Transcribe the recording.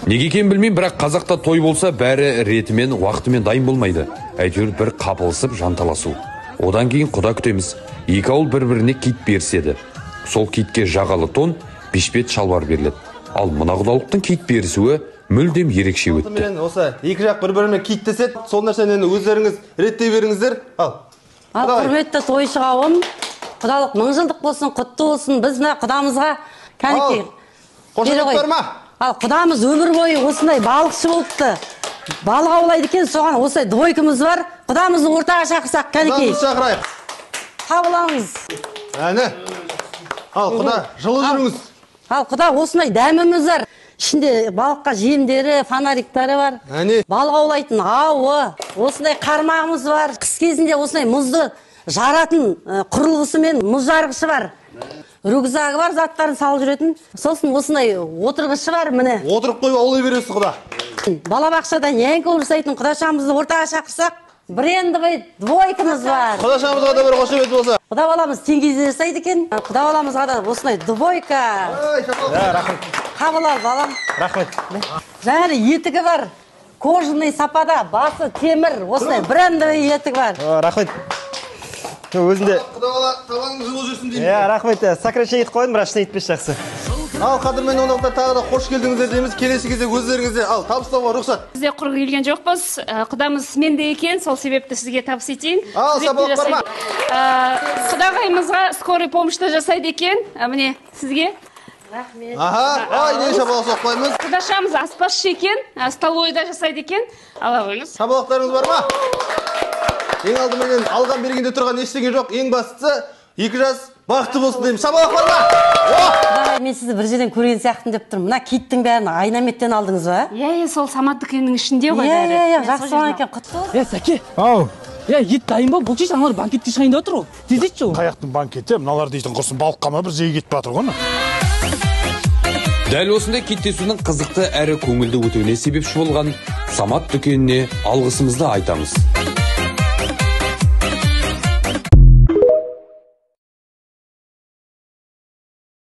Неге екенін білмеймін, бірақ қазақта той болса бәрі ретімен, уақытымен дайын болмайды. Әйтеуір бір қапылысып жанталасу. Одан кейін құда күтеміз. Екі ауыл бір-біріне кит беріседі. Сол китке жағалы тон, бешпет шалбар беріледі. Ал мына құдалықтың кит берісуі мүлдем ерекше өтті. Осы екі жақ бір-бірімен кит деседі, сол нәрсені өздеріңіз реттей беріңіздер. Ал құрметті тойшы қауым, құдалық мың жылдық болсын, құтты болсын. Біз мына құдамызға кәнекей. Қошемет бар ма? Ал құдамыз өмір бойы осындай балықшы болыпты. Балық аулайды екен, соған осындай двойкамыз бар. Құдамызды ортаға шақырсақ, кәнекей. Құдамызды шақырайық. Қабылаңыз. Әне. Ал құда, жылы жүріңіз. Ал құда, осындай дәміміз бар. Ішінде балыққа жемдері, фонариктары бар. Әне. Балық аулайтын ауы, осындай қармағымыз бар. Қыс кезінде осындай мұзды жаратын құрылғысы мен мұз жарғышы бар. Рюкзагы бар, заттарын салып жүретін. Сосын осындай отырғышы бар, міне. Отырып қойып аулай бересіз құда. Балабақшада нянька жасайтын құдашамызды ортаға шақырсақ, брендовый двойкамыз бар. Құдашамызға да бір қошемет болса. Құда баламыз теңгеде жасайды екен. Құда баламызға да осындай двойка. Рахмет. Қабыл ал, балам. Рахмет. Жаңағы етігі бар. Кожаный сапада, басы темір, осындай брендовый етігі бар. Рахмет. Өзінде құда бала табаның жылы жүрсін деймін. Рахмет. Сокращение етіп қойдым, бірақ шын етпеш жақсы. Ал қадірмен онықтар тағы да қош келдіңіздер дейміз. Келесі кезде өздеріңізде ал табыстауға рұқсат. Бізде құр келген жоқпыз. Құдамыз менде екен, сол себепті сізге табыс етейін. Ал сабақ бар ма? Құдағайымызға скорый помощьта жасайды екен. Міне сізге. Рахмет. Ай, не шабалық соқ қоймыз. Құдашамыз аспазшы екен, столовыйда жасайды екен. Ала қойыңыз. Сабалақтарыңыз бар ма? Ең алдыменен алған бергенде тұрған ештеңе жоқ. Ең бастысы екі жас бақытты болсын деймін. Сабалық бар ма? Мен сізді бір жерден көрген сияқтын деп тұрмын. Мына киттің бәрін айнаметтен алдыңыз ба? Сол самат дүкенінің ішінде ғой бәрі. Жақсы болған екен, құтты болсын. Сәке. Ау. Ет дайын ба? Бұл жеш аналар банкетке шығайында отыр ғой. Тездетші ол. Қаяқтың банкеті, мыналар дейтін құрсын балыққа ма бір жей кетіп жатыр ғой. Дәл осындай киттесудің қызықты әрі көңілді өтуіне себепші болған Самат дүкеніне алғысымызды айтамыз.